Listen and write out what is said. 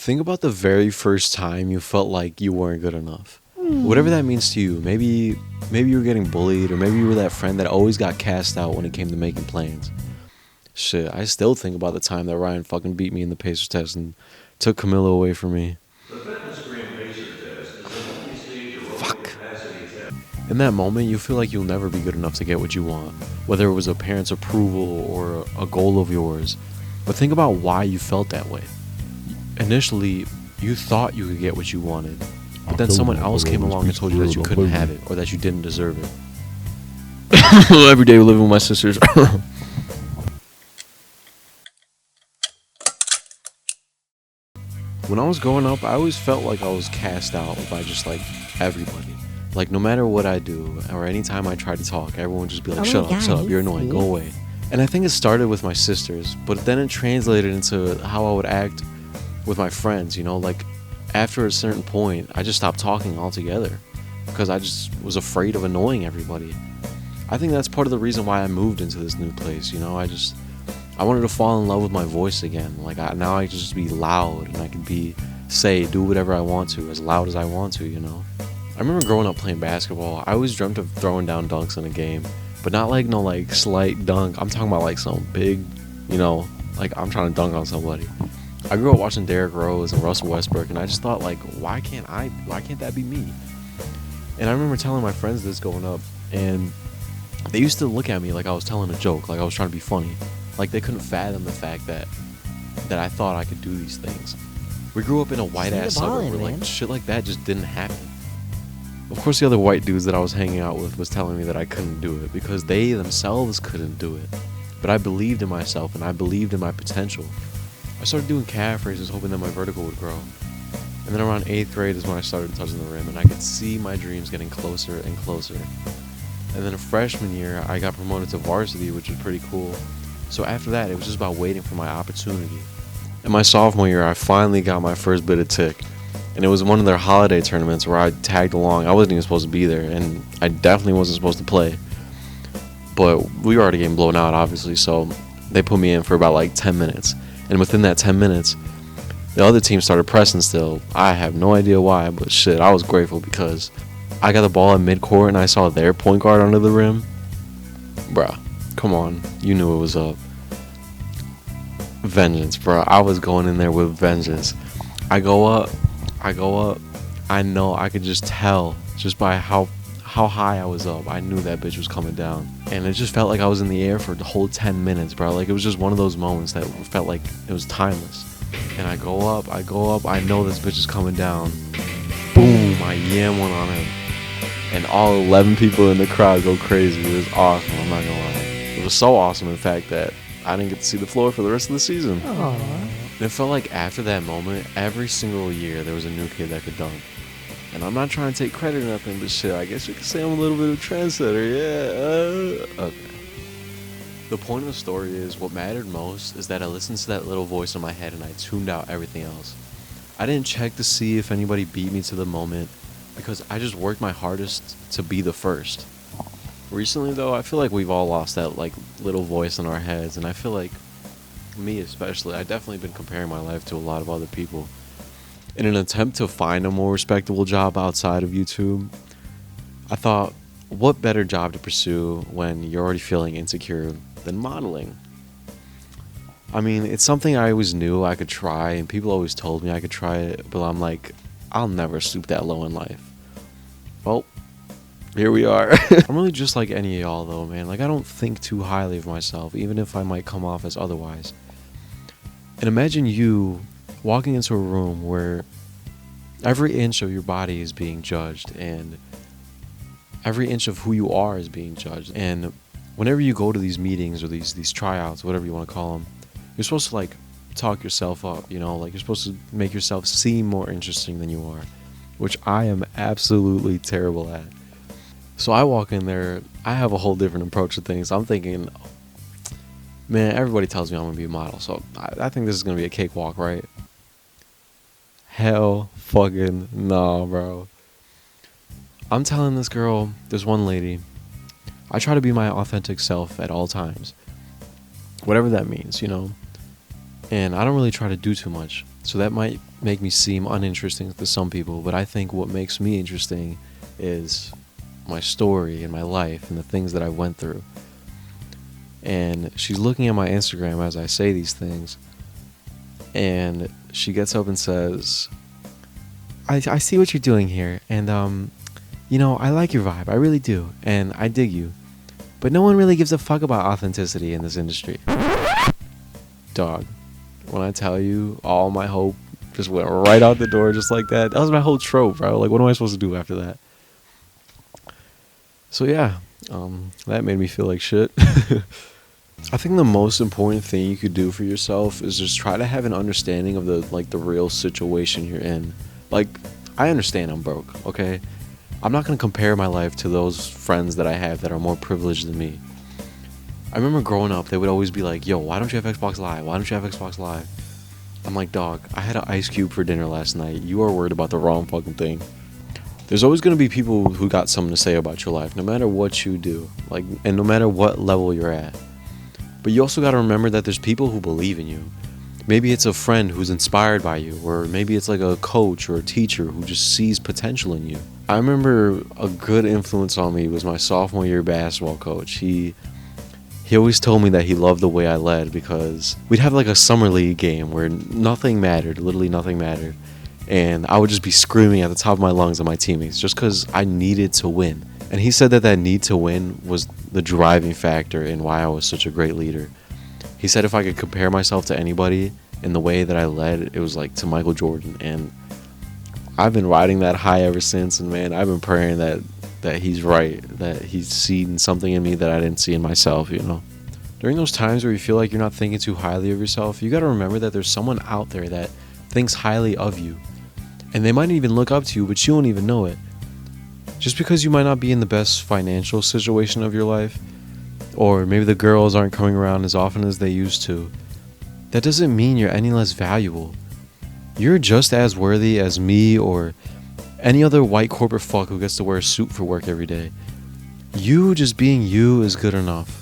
Think about the very first time you felt like you weren't good enough. Whatever that means to you. Maybe you were getting bullied, or maybe you were that friend that always got cast out when it came to making plans. Shit, I still think about the time that Ryan fucking beat me in the Pacers test and took Camilla away from me. The Fitness Gram Pacer test is a multi-stage aerobic Fuck. capacity test. In that moment, you feel like you'll never be good enough to get what you want, whether it was a parent's approval or a goal of yours. But think about why you felt that way. Initially, you thought you could get what you wanted, but then someone else came along and told you that you couldn't have it or that you didn't deserve it. Every day living with my sisters. When I was growing up, I always felt like I was cast out by just like everybody. Like no matter what I do or anytime I try to talk, everyone would just be like, shut up, you're annoying, go away. And I think it started with my sisters, but then it translated into how I would act with my friends, you know, like after a certain point, I just stopped talking altogether because I just was afraid of annoying everybody. I think that's part of the reason why I moved into this new place, you know, I wanted to fall in love with my voice again. Like now I can just be loud and I can do whatever I want to, as loud as I want to, you know. I remember growing up playing basketball, I always dreamt of throwing down dunks in a game, but not like no like slight dunk. I'm talking about like some big, you know, like I'm trying to dunk on somebody. I grew up watching Derrick Rose and Russell Westbrook, and I just thought like, why can't that be me? And I remember telling my friends this growing up, and they used to look at me like I was telling a joke, like I was trying to be funny. Like they couldn't fathom the fact that I thought I could do these things. We grew up in a white ass suburb where like shit like that just didn't happen. Of course, the other white dudes that I was hanging out with was telling me that I couldn't do it because they themselves couldn't do it. But I believed in myself and I believed in my potential. I started doing calf raises hoping that my vertical would grow. And then around 8th grade is when I started touching the rim and I could see my dreams getting closer and closer. And then a freshman year, I got promoted to varsity, which was pretty cool. So after that, it was just about waiting for my opportunity. In my sophomore year, I finally got my first bit of tick. And it was one of their holiday tournaments where I tagged along. I wasn't even supposed to be there, and I definitely wasn't supposed to play. But we were already getting blown out, obviously, so they put me in for about like 10 minutes. And within that 10 minutes, the other team started pressing still. I have no idea why, but shit, I was grateful because I got the ball at midcourt and I saw their point guard under the rim. Bruh, come on. You knew it was up. Vengeance, bro. I was going in there with vengeance. I go up. I know I could just tell just by how high I was up. I knew that bitch was coming down. And it just felt like I was in the air for the whole 10 minutes, bro. Like it was just one of those moments that felt like it was timeless. And I go up. I know this bitch is coming down. Boom, I yam one on him. And all 11 people in the crowd go crazy. It was awesome, I'm not gonna lie. It was so awesome, in fact, that I didn't get to see the floor for the rest of the season. Aww. And it felt like after that moment, every single year there was a new kid that could dunk. And I'm not trying to take credit or nothing, but shit, I guess you could say I'm a little bit of a trendsetter, yeah. Okay. The point of the story is, what mattered most is that I listened to that little voice in my head and I tuned out everything else. I didn't check to see if anybody beat me to the moment, because I just worked my hardest to be the first. Recently though, I feel like we've all lost that like little voice in our heads, and I feel like me especially, I've definitely been comparing my life to a lot of other people. In an attempt to find a more respectable job outside of YouTube, I thought, what better job to pursue when you're already feeling insecure than modeling? I mean, it's something I always knew I could try, and people always told me I could try it, but I'm like, I'll never stoop that low in life. Well, here we are. I'm really just like any of y'all though, man. Like I don't think too highly of myself, even if I might come off as otherwise. And imagine you walking into a room where every inch of your body is being judged and every inch of who you are is being judged. And whenever you go to these meetings or these tryouts, whatever you want to call them, you're supposed to like talk yourself up, you know, like you're supposed to make yourself seem more interesting than you are, which I am absolutely terrible at. So I walk in there, I have a whole different approach to things. I'm thinking, man, everybody tells me I'm going to be a model, so I think this is going to be a cakewalk, right? Hell fucking no, bro. I'm telling this girl, this one lady, I try to be my authentic self at all times. Whatever that means, you know? And I don't really try to do too much. So that might make me seem uninteresting to some people, but I think what makes me interesting is my story and my life and the things that I went through. And she's looking at my Instagram as I say these things, and she gets up and says, I see what you're doing here, and I like your vibe, I really do, and I dig you, but no one really gives a fuck about authenticity in this industry. Dog, when I tell you, all my hope just went right out the door just like that. That was my whole trope, bro. Like, what am I supposed to do after that? So yeah, that made me feel like shit. I think the most important thing you could do for yourself is just try to have an understanding of the real situation you're in. Like, I understand I'm broke, okay? I'm not gonna compare my life to those friends that I have that are more privileged than me. I remember growing up, they would always be like, yo, why don't you have Xbox Live? Why don't you have Xbox Live? I'm like, dog, I had an ice cube for dinner last night. You are worried about the wrong fucking thing. There's always going to be people who got something to say about your life, no matter what you do, like, and no matter what level you're at. But you also got to remember that there's people who believe in you. Maybe it's a friend who's inspired by you, or maybe it's like a coach or a teacher who just sees potential in you. I remember a good influence on me was my sophomore year basketball coach. He always told me that he loved the way I led, because we'd have like a summer league game where nothing mattered, literally nothing mattered. And I would just be screaming at the top of my lungs at my teammates just because I needed to win. And he said that need to win was the driving factor in why I was such a great leader. He said if I could compare myself to anybody in the way that I led, it was like to Michael Jordan. And I've been riding that high ever since. And man, I've been praying that he's right, that he's seen something in me that I didn't see in myself, During those times where you feel like you're not thinking too highly of yourself, you got to remember that there's someone out there that thinks highly of you. And they might even look up to you, but you won't even know it. Just because you might not be in the best financial situation of your life, or maybe the girls aren't coming around as often as they used to, that doesn't mean you're any less valuable. You're just as worthy as me or any other white corporate fuck who gets to wear a suit for work every day. You just being you is good enough.